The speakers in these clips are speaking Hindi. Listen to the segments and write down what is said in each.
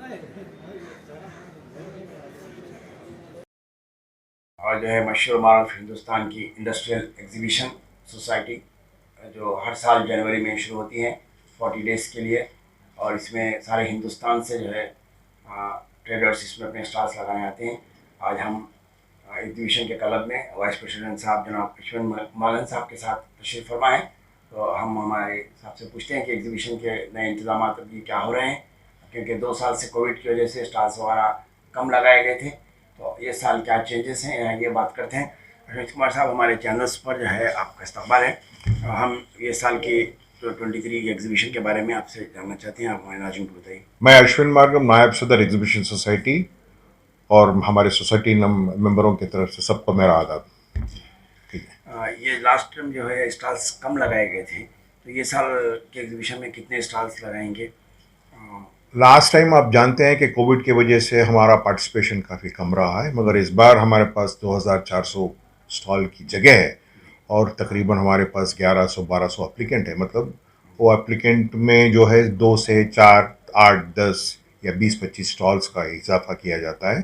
और जो है मशहूर मारूफ हिंदुस्तान की इंडस्ट्रियल एग्जीबिशन सोसाइटी जो हर साल जनवरी में शुरू होती है 40 डेज़ के लिए। और इसमें सारे हिंदुस्तान से जो है ट्रेडर्स इसमें अपने स्टॉल्स लगाने आते हैं। आज हम एग्जीबिशन के क्लब में वाइस प्रेसिडेंट साहब जनाब यशवंत मालन साहब के साथ तशरीफ़ फरमा है। तो हम हमारे साहब से पूछते हैं कि एग्जीबिशन के नए इंतजाम अभी क्या हो रहे हैं, क्योंकि 2 साल से कोविड की वजह से स्टॉल्स वगैरह कम लगाए गए थे। तो ये साल क्या चेंजेस हैं ये बात करते हैं। रमेश कुमार साहब, हमारे चैनल्स पर जो है आपका इस्तकबाल है। हम ये साल की जो 23 एग्जीबिशन के बारे में आपसे जानना चाहते हैं, आप हमारे नाज़रीन को बताइए। मैं अश्विन मार्गम, नायब सदर एग्जीबिशन सोसाइटी, और हमारे सोसाइटी मेंबरों की तरफ से सबको मेरा आदाब। ठीक है। ये लास्ट टाइम जो है स्टॉल्स कम लगाए गए थे, तो ये साल के एग्जीबिशन में कितने स्टॉल्स लगाएंगे? लास्ट टाइम आप जानते हैं कि कोविड की वजह से हमारा पार्टिसिपेशन काफ़ी कम रहा है, मगर इस बार हमारे पास 2400 स्टॉल की जगह है और तकरीबन हमारे पास 1100-1200 एप्लीकेंट है। मतलब वो एप्लीकेंट में जो है 2 से 4, 8, 10 या 20-25 स्टॉल्स का इजाफा किया जाता है।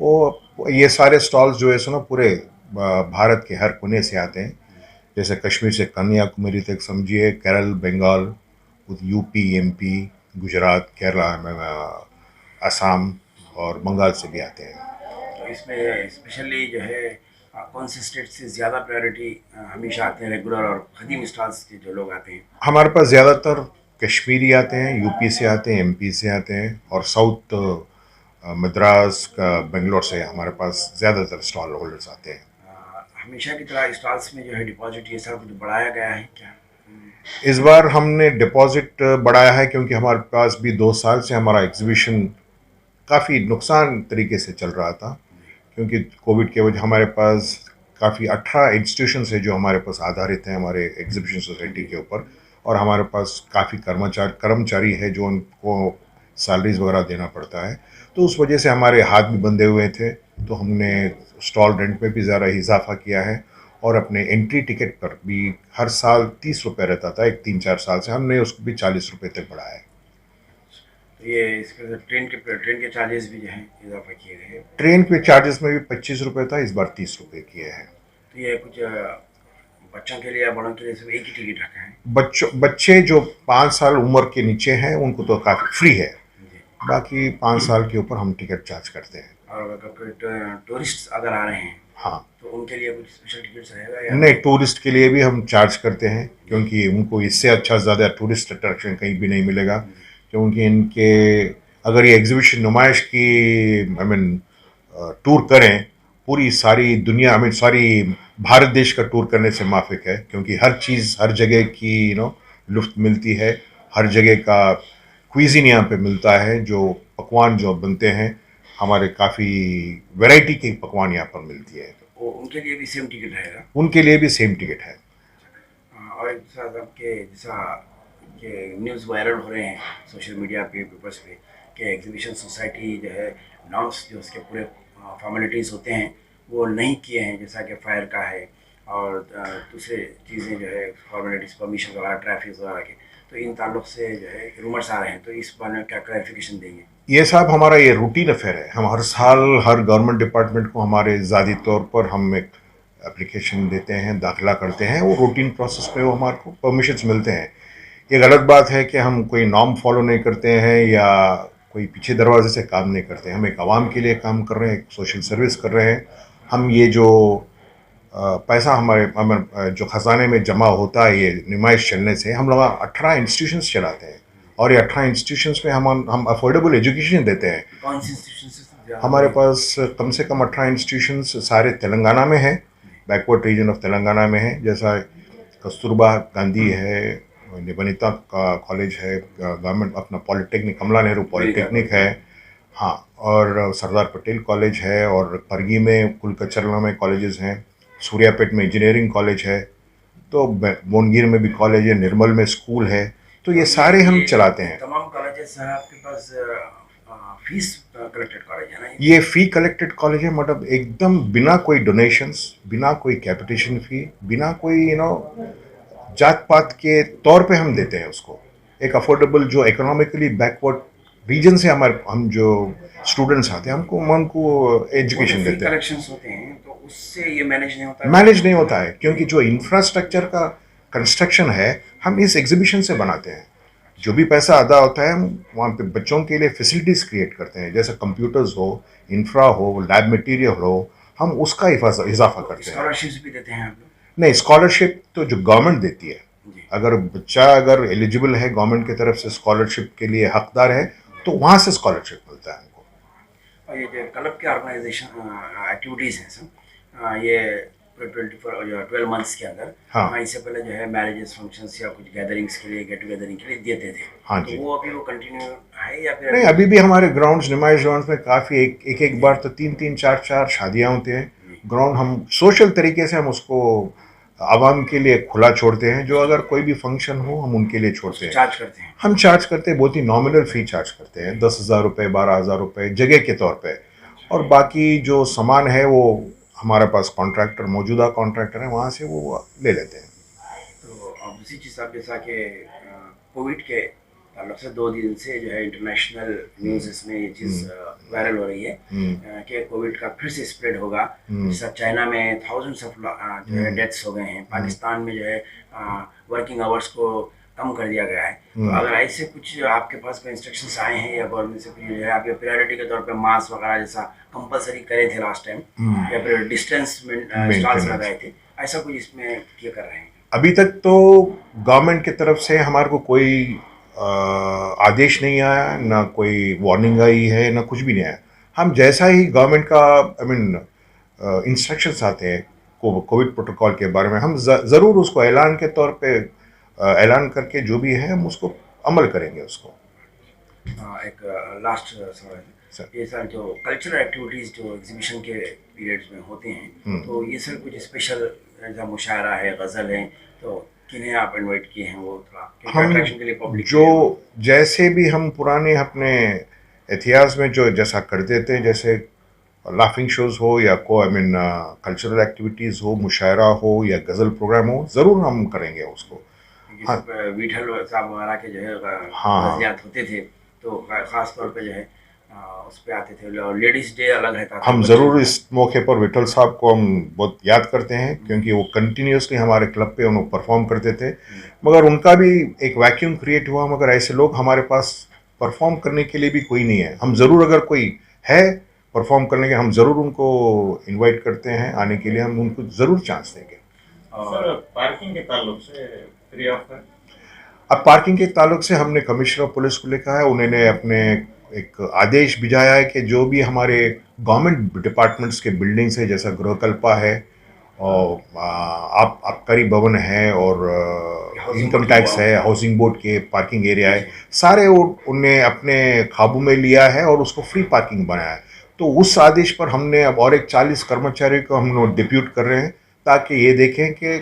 वो ये सारे स्टॉल्स जो है सो ना पूरे भारत के हर कोने से आते हैं, जैसे कश्मीर से कन्याकुमारी तक समझिए, केरल, बंगाल, यूपी, एमपी, गुजरात, केरला, असम और बंगाल से भी आते हैं। तो इसमें स्पेशली जो है कौन से स्टेट से ज़्यादा प्रायोरिटी हमेशा आते हैं रेगुलर और खदीम स्टॉल्स के जो लोग आते हैं? हमारे पास ज़्यादातर कश्मीरी आते हैं, यूपी से आते हैं, एमपी से आते हैं, और साउथ मद्रास का बेंगलोर से हमारे पास ज़्यादातर स्टॉल होल्डर्स आते हैं। हमेशा की तरह स्टॉल्स में जो है डिपॉजिट ये सब बढ़ाया गया है क्या? इस बार हमने डिपॉजिट बढ़ाया है क्योंकि हमारे पास भी 2 साल से हमारा एग्जीबिशन काफ़ी नुकसान तरीके से चल रहा था, क्योंकि कोविड के वजह हमारे पास काफ़ी 18 इंस्टीट्यूशन है जो हमारे पास आधारित हैं हमारे एग्जीबिशन सोसाइटी के ऊपर, और हमारे पास काफ़ी कर्मचारी है जो उनको सैलरीज वगैरह देना पड़ता है। तो उस वजह से हमारे हाथ भी बंधे हुए थे, तो हमने स्टॉल रेंट में भी ज़रा इजाफा किया है, और अपने एंट्री टिकट पर भी हर साल 30 रुपये रहता था, एक 3-4 साल से हमने उसको भी 40 रुपये तक बढ़ाया है। तो ये इसके ट्रेन के चार्जेस भी जो हैं इजाफा किए गए हैं। ट्रेन के चार्जेस में भी 25 रुपये था, इस बार 30 रुपये किए हैं। तो ये कुछ बच्चों के लिए या बड़ों के लिए सब एक ही टिकट रखा है? बच्चे जो 5 साल उम्र के नीचे हैं उनको तो काफ़ी फ्री है, जी। बाकी 5 साल के ऊपर हम टिकट चार्ज करते हैं। और अगर कोई टूरिस्ट अगर आ रहे हैं हाँ, तो उनके लिए कुछ स्पेशल टिकट्स रहेगा या नहीं, टूरिस्ट के लिए भी हम चार्ज करते हैं, क्योंकि उनको इससे अच्छा ज़्यादा टूरिस्ट अट्रैक्शन कहीं भी नहीं मिलेगा। क्योंकि इनके अगर ये एग्जीबिशन नुमाइश की आई मीन टूर करें, पूरी सारी दुनिया, आई मीन सारी भारत देश का टूर करने से माफिक है, क्योंकि हर चीज़ हर जगह की लुफ्त मिलती है, हर जगह का क्विज़िन यहाँ पे मिलता है, जो पकवान जो बनते हैं हमारे काफ़ी वैरायटी के पकवान यहाँ पर मिलती है। वो उनके लिए भी सेम टिकट रहेगा? उनके लिए भी सेम टिकट है। और एक साथ आपके जैसा कि न्यूज़ वायरल हो रहे हैं सोशल मीडिया पे, पेपर्स पे, कि एग्जीबिशन सोसाइटी जो है नॉर्म्स जो उसके पूरे फॉर्मेलिटीज़ होते हैं वो नहीं किए हैं, जैसा कि फायर का है और दूसरे चीज़ें जो है फॉर्मेलिटीज़ परमिशन वगैरह ट्रैफिक वगैरह के। तो इन ताल्लुक से जो है रूमर्स आ रहे हैं, तो इस बारे में क्या क्लैरिफिकेशन देंगे? ये साहब हमारा ये रूटीन अफेयर है, हम हर साल हर गवर्नमेंट डिपार्टमेंट को हमारे ज़ाती तौर पर हम एक एप्लीकेशन देते हैं, दाखिला करते हैं, वो रूटीन प्रोसेस पे वो हमारे को परमिशंस मिलते हैं। ये गलत बात है कि हम कोई नॉर्म फॉलो नहीं करते हैं या कोई पीछे दरवाजे से काम नहीं करते हैं। हम एक आवाम के लिए काम कर रहे हैं, एक सोशल सर्विस कर रहे हैं। हम ये जो पैसा हमारे जो ख़जाने में जमा होता है ये नुमाइश चलने से, हम लोग 18 इंस्टीट्यूशंस चलाते हैं, और ये 18 इंस्टीट्यूशंस में हम अफोर्डेबल एजुकेशन देते हैं। कौन सी इंस्टीट्यूशन से हमारे पास कम से कम 18 इंस्टीट्यूशंस सारे तेलंगाना में हैं, बैकवर्ड रीजन ऑफ तेलंगाना में है, जैसा कस्तूरबा गांधी है, निबनिता का कॉलेज है, गवर्नमेंट अपना पॉलिटेक्निक कमला नेहरू पॉलिटेक्निक है, हाँ, और सरदार पटेल कॉलेज है, और परगी में कुलकचरला में कॉलेजेस हैं, सूर्यापेट में इंजीनियरिंग कॉलेज है, तो बोनगिर में भी कॉलेज है, निर्मल में स्कूल है। तो ये सारे हम चलाते हैं। तमाम कॉलेजेस आपके पास फीस कलेक्टेड कॉलेज है ना? ये फ़ी कलेक्टेड कॉलेज है, मतलब एकदम बिना कोई डोनेशंस, बिना कोई कैपिटेशन फ़ी, बिना कोई जात पात के तौर पे हम देते हैं उसको। एक अफोर्डेबल जो इकोनॉमिकली बैकवर्ड रीजन से हमारे हम जो स्टूडेंट्स आते हैं हमको उनको वो जो एजुकेशन फ्री देते हैं। कलेक्शंस होते हैं तो उससे ये मैनेज नहीं होता है मैनेज नहीं होता है क्योंकि जो इंफ्रास्ट्रक्चर का कंस्ट्रक्शन है हम इस एग्जीबिशन से बनाते हैं। जो भी पैसा अदा होता है हम वहाँ पे बच्चों के लिए फैसिलिटीज क्रिएट करते हैं, जैसे कंप्यूटर्स हो, इंफ्रा हो, लैब मटेरियल हो, हम उसका इजाफा करते हैं। स्कॉलरशिप्स भी देते हैं आप लोग? नहीं, स्कॉलरशिप तो जो गवर्नमेंट देती है, जी। अगर बच्चा अगर एलिजिबल है गवर्नमेंट की तरफ से स्कॉलरशिप के लिए हकदार है तो वहाँ से स्कॉलरशिप मिलता है हमको। और ये जो क्लब के ऑर्गेनाइजेशन एक्टिविटीज़ हैं सब ये 12 मंथ्स के अंदर हाँ इससे पहले जो है मैरिजेस फंक्शंस या कुछ गैदरिंग्स के लिए गेट टुगेदरिंग के लिए देते थे। हाँ तो जी। वो अभी वो कंटिन्यू है या फिर नहीं, अभी भी हमारे ग्राउंड्स, नुमाइश ग्राउंड्स में काफ़ी एक बार तो 3 3 4 4 शादियाँ होती हैं। ग्राउंड हम सोशल तरीके से हम उसको आवाम के लिए खुला छोड़ते हैं। जो अगर कोई भी फंक्शन हो हम उनके लिए छोड़ते हैं। चार्ज करते हैं? हम चार्ज करते हैं, बहुत ही नॉमिनल फी चार्ज करते हैं, 10,000 रुपये, 12,000 रुपये जगह के तौर पे। और बाकी जो सामान है वो हमारे पास कॉन्ट्रैक्टर, मौजूदा कॉन्ट्रैक्टर है, वहाँ से वो ले लेते हैं। तो अब दूसरी चीज़ आप जैसा कि कोविड के ताल्लुक से 2 दिन से जो है इंटरनेशनल न्यूज़ इसमें ये चीज़ वायरल हो रही है कि कोविड का फिर से स्प्रेड होगा। जैसा चाइना में थाउजेंड्स ऑफ जो है डेथ्स हो गए हैं, पाकिस्तान में जो है वर्किंग आवर्स को कम कर दिया गया है। तो अगर ऐसे कुछ आपके पास कोई इंस्ट्रक्शंस आए हैं या गवर्नमेंट से कुछ जो है आप प्रायोरिटी के तौर पे मास्क वगैरह जैसा कंपलसरी करे थे लास्ट टाइम या फिर डिस्टेंस स्टॉल्स लगाए थे, ऐसा कुछ इसमें क्या कर रहे हैं? अभी तक तो गवर्नमेंट की तरफ से हमारे को कोई आदेश नहीं आया, ना कोई वार्निंग आई है, ना कुछ भी नहीं आया। हम जैसा ही गवर्नमेंट का इंस्ट्रक्शंस आते हैं कोविड प्रोटोकॉल के बारे में, हम ज़रूर उसको ऐलान के तौर पे ऐलान करके जो भी है हम उसको अमल करेंगे उसको। एक लास्ट सवाल है, ये सर जो कल्चरल एक्टिविटीज़ जो एग्जीबिशन के पीरियड्स में होते हैं तो ये सर कुछ स्पेशल जैसा मुशायरा है, गज़ल है, तो किन्हें आप इनवाइट किए हैं वो थोड़ा अट्रैक्शन के लिए पब्लिक जो जैसे भी हम पुराने अपने इतिहास में जो जैसा करते थे, जैसे लाफिंग शोज हो या कल्चरल एक्टिविटीज़ हो, मुशायरा हो या गज़ल प्रोग्राम हो, ज़रूर हम करेंगे उसको। हाँ, विठल साहब वगैरह के जो है हाँ गज़लियात होते थे तो ख़ास तौर पे जो है उस पर आते थे, और लेडीज़ डे अलग रहता था। हम ज़रूर इस मौके पर विठल साहब को हम बहुत याद करते हैं क्योंकि वो कंटिन्यूसली हमारे क्लब पे उन्होंने परफॉर्म करते थे। मगर उनका भी एक वैक्यूम क्रिएट हुआ, मगर ऐसे लोग हमारे पास परफॉर्म करने के लिए भी कोई नहीं है। हम ज़रूर अगर कोई है परफॉर्म करने के, हम ज़रूर उनको इनवाइट करते हैं आने के लिए, हम उनको ज़रूर चांस देंगे। सर पार्किंग के ताल्लुक से फ्री ऑफ है? अब पार्किंग के ताल्लुक से हमने कमिश्नर ऑफ पुलिस को लिखा है, उन्होंने अपने एक आदेश भिजाया है कि जो भी हमारे गवर्नमेंट डिपार्टमेंट्स के बिल्डिंग्स है, जैसा गृहकल्पा है और आबकारी भवन है और इनकम टैक्स है, हाउसिंग बोर्ड के पार्किंग एरिया है, सारे उनने अपने काबू में लिया है और उसको फ्री पार्किंग बनाया है। तो उस आदेश पर हमने अब और एक 40 कर्मचारियों को हम लोग डिप्यूट कर रहे हैं ताकि ये देखें कि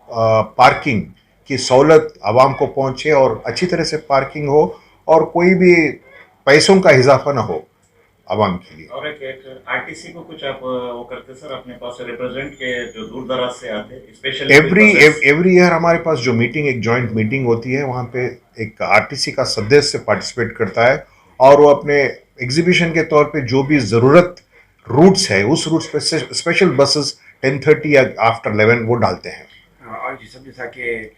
पार्किंग की सहूलत आवाम को पहुंचे और अच्छी तरह से पार्किंग हो और कोई भी पैसों का इजाफा ना हो आवाम के लिए। और एक आरटीसी को कुछ आप वो करते सर अपने पास रिप्रेजेंट के जो दूर दराज से आते स्पेशली एवरी ईयर हमारे पास जो मीटिंग, एक जॉइंट मीटिंग होती है, वहाँ पे एक आरटीसी का सदस्य पार्टिसिपेट करता है और वो अपने एग्जीबिशन के तौर पे जो भी ज़रूरत रूट्स है उस रूट्स पे स्पेशल बसेस 10:30 या आफ्टर 11 वो डालते हैं। और सब जैसा कि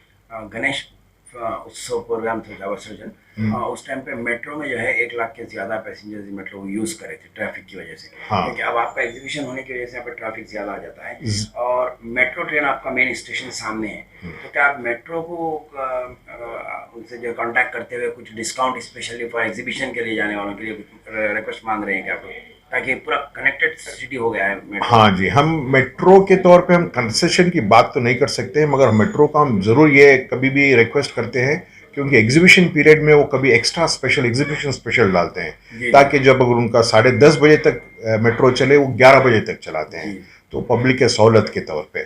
गणेश उत्सव प्रोग्राम था विसर्जन, उस टाइम पे मेट्रो में जो है 1 लाख के ज़्यादा पैसेंजर्स मेट्रो यूज़ करे थे ट्रैफिक की वजह से। हाँ। क्योंकि अब आपका एग्जीबिशन होने की वजह से यहाँ पे ट्रैफिक ज़्यादा आ जाता है और मेट्रो ट्रेन आपका मेन स्टेशन सामने है, तो क्या आप मेट्रो को उनसे जो कांटेक्ट करते हुए कुछ डिस्काउंट स्पेशली फॉर एग्जीबिशन के लिए जाने वालों के लिए रिक्वेस्ट मांग रहे हैं क्या आप, ताकि पूरा कनेक्टेड सिटी हो गया है मेट्रो? हाँ जी, हम मेट्रो के तौर पे हम कंसेशन की बात तो नहीं कर सकते, मगर मेट्रो का हम ज़रूर ये कभी भी रिक्वेस्ट करते हैं क्योंकि एग्जीबिशन पीरियड में वो कभी एक्स्ट्रा स्पेशल एग्जीबिशन स्पेशल डालते हैं ताकि जब अगर उनका 10:30 बजे तक मेट्रो चले वो 11 बजे तक चलाते हैं, तो पब्लिक के सहूलत के तौर पे।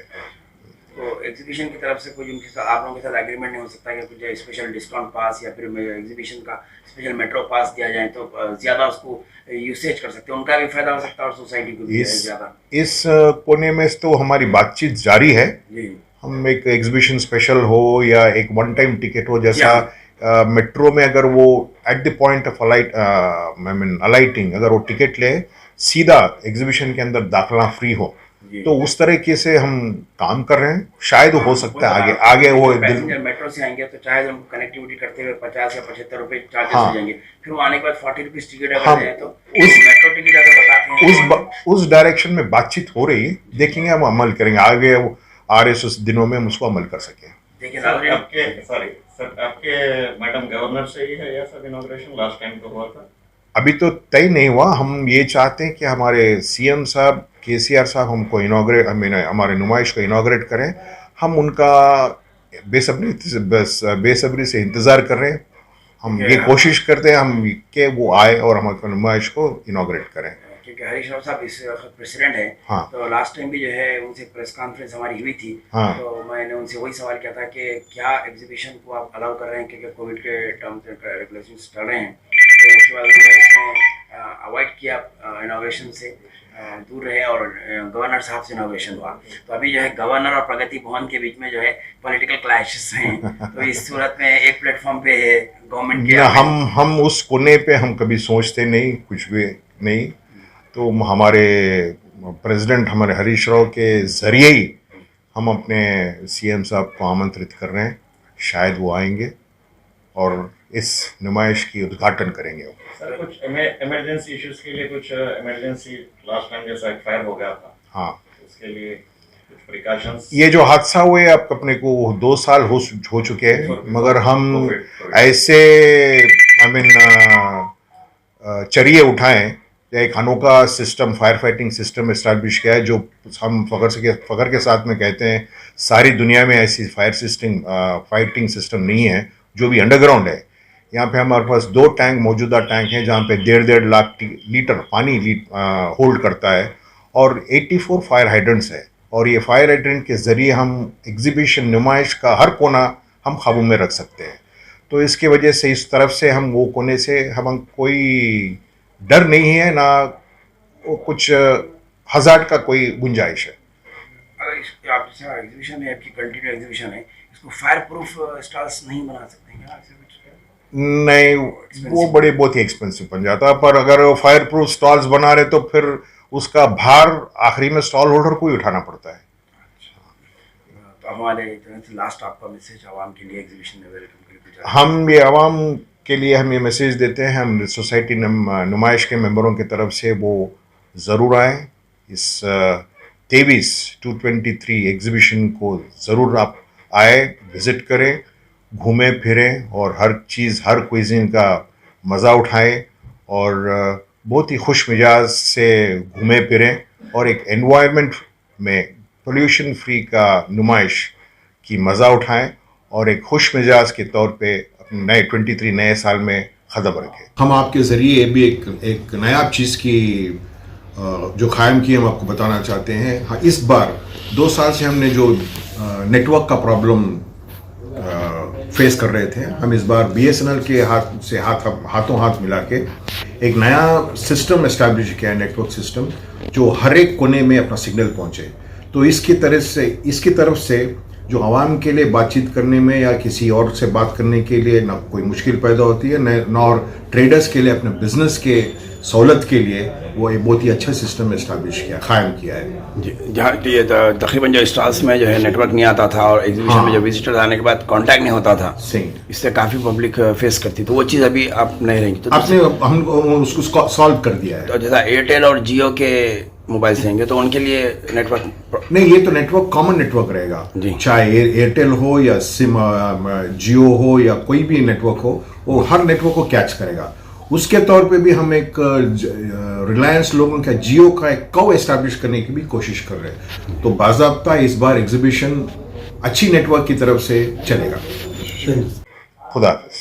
तो एग्जीबिशन की तरफ से कुछ उनके साथ आप लोगों के साथ एग्रीमेंट नहीं हो सकता कि कुछ स्पेशल डिस्काउंट पास या फिर एग्जीबिशन का स्पेशल मेट्रो पास दिया जाए तो ज़्यादा उसको यूसेज कर सकते हैं, उनका भी फायदा हो सकता है और सोसाइटी को भी ज़्यादा। इस कोने में तो हमारी बातचीत जारी है। जी। हम एक एग्जीबिशन स्पेशल हो या एक वन टाइम टिकट हो, जैसा मेट्रो में अगर वो at the point of alighting अगर वो टिकट ले सीधा एग्जीबिशन के अंदर दाखिला फ्री हो, तो उस तरीके से हम काम कर रहे हैं। शायद हो सकता है आगे वो पैसेंजर मेट्रो से आएंगे तो चाहे उनको कनेक्टिविटी करते हुए 50 या 75 रुपए चार्जेस हो जाएंगे, फिर वो आने के बाद 40 रुपीज टिकट अगर है तो उस मेट्रो टिकट अगर बताते हैं उस डायरेक्शन में बातचीत हो रही है, देखेंगे हम अमल करेंगे आगे आ रहे उस दिनों में हम उसको अमल कर सकें। देखिए आपके मैडम गवर्नर से ही है या सब इनॉग्रेशन लास्ट टाइम तो हुआ था? अभी तो तय नहीं हुआ। हम ये चाहते हैं कि हमारे सीएम साहब केसीआर साहब हमको हमारे नुमाइश को इनॉग्रेट करें। हम उनका बेसब्री से इंतज़ार कर रहे हैं। हम ये कोशिश करते हैं हम कि वो आए और हमारे नुमाइश को इनॉग्रेट करें, क्योंकि हरीश राव साहब इस वक्त प्रेसिडेंट है। हाँ। तो लास्ट टाइम भी जो है उनसे प्रेस कॉन्फ्रेंस हमारी हुई थी। हाँ। तो मैंने उनसे वही सवाल किया था कि क्या एग्जीबिशन को आप अलाउ कर रहे हैं, क्योंकि कोविड के टर्म्स एंड रेगुलेशंस चल रहे हैं। तो उसके बाद उन्होंने इसमें अवॉइड किया, इनोवेशन से दूर रहे और गवर्नर साहब से इनोवेशन हुआ। तो अभी जो है गवर्नर और प्रगति भवन के बीच में जो है पॉलिटिकल क्लैशेस हैं। तो इस सूरत में एक प्लेटफॉर्म पे गवर्नमेंट के हम उस कोने पे हम कभी सोचते नहीं, कुछ भी नहीं। तो हमारे प्रेसिडेंट हमारे हरीश राव के ज़रिए ही हम अपने सीएम साहब को आमंत्रित कर रहे हैं। शायद वो आएंगे और इस नुमाइश की उद्घाटन करेंगे। सर कुछ इमरजेंसी इश्यूज के लिए कुछ इमरजेंसी लास्ट टाइम जैसा एक फायर हो गया था, हाँ, उसके लिए कुछ प्रिकॉशंस। ये जो हादसा हुए अब अपने को 2 साल हो चुके हैं, मगर हम ऐसे चरिए उठाएं, एक अनोखा system fire fighting system establish किया है, जो हम फखर के साथ में कहते हैं सारी दुनिया में ऐसी फाइटिंग सिस्टम नहीं है जो भी अंडरग्राउंड है। यहाँ पे हमारे पास 2 टैंक मौजूदा टैंक हैं जहाँ पे 1.5 लाख लीटर पानी होल्ड करता है और 84 फायर हाइड्रेंट्स है। और ये फायर हाइड्रेंट के ज़रिए हम एग्जीबिशन नुमाइश का हर कोना हम काबू में रख सकते हैं। तो इसकी वजह से इस तरफ से हम वो कोने से हम कोई डर नहीं है, ना कुछ हज़ार्ड का कोई गुंजाइश है। अगर आप जैसा एग्जीबिशन है, आपकी कंटिन्यू एग्जीबिशन है, इसको फायर प्रूफ स्टॉल्स नहीं बना सकते हैं क्या? नहीं, वो बहुत ही एक्सपेंसिव बन जाता है। पर अगर फायर प्रूफ स्टॉल्स बना रहे तो फिर उसका भार आखिरी में स्टॉल होल्डर को ही उठाना पड़ता है। तो हमारे लास्ट आपका मैसेज आवाम के लिए एग्जीबिशन में वेलकम करके हम ये आवाम के लिए हम ये मैसेज देते हैं, हम सोसाइटी नुमाइश के मेंबरों की तरफ से वो ज़रूर आए, इस 223 एग्जीबिशन को ज़रूर आप आए, विज़िट करें, घूमें फिरें और हर चीज़ हर क्विज़िन का मज़ा उठाएं और बहुत ही खुश मिजाज से घूमें फिरें और एक एनवायरनमेंट में पोल्यूशन फ्री का नुमाइश की मज़ा उठाएं और एक खुश मिजाज के तौर पे अपने नए 23 नए साल में कदम रखें। हम आपके ज़रिए भी एक नया चीज़ की जो कायम की हम आपको बताना चाहते हैं। हाँ, इस बार 2 साल से हमने जो नेटवर्क का प्रॉब्लम फेस कर रहे थे, हम इस बार BSNL के हाथों हाथ मिला के एक नया सिस्टम एस्टैब्लिश किया है, नेटवर्क सिस्टम, जो हर एक कोने में अपना सिग्नल पहुंचे। तो इसकी तरफ से जो आवाम के लिए बातचीत करने में या किसी और से बात करने के लिए ना कोई मुश्किल पैदा होती है, न और ट्रेडर्स के लिए अपने बिजनेस के सहूलत के लिए वो एक बहुत ही अच्छा सिस्टम इस्टेब्लिश कायम किया है। जी, जहाँ ये तकरीबन जो स्टॉल्स में जो है नेटवर्क नहीं आता था और एग्जीबिशन में जो विजिटर आने के बाद कांटेक्ट नहीं होता था, इससे काफ़ी पब्लिक फेस करती, तो वो चीज़ अभी आप नहीं रहेंगी। तो आपने हम उसको सॉल्व कर दिया है। तो जैसा एयरटेल और जियो के मोबाइल से होंगे तो उनके लिए नेटवर्क नहीं, ये तो नेटवर्क कॉमन नेटवर्क रहेगा, चाहे एयरटेल हो या जियो हो या कोई भी नेटवर्क हो, वो हर नेटवर्क को कैच करेगा। उसके तौर पे भी हम एक रिलायंस लोगों का जियो का एक को एस्टैब्लिश करने की भी कोशिश कर रहे हैं। तो बाज़ाब्ता इस बार एग्जीबिशन अच्छी नेटवर्क की तरफ से चलेगा। खुदा हाफिज़।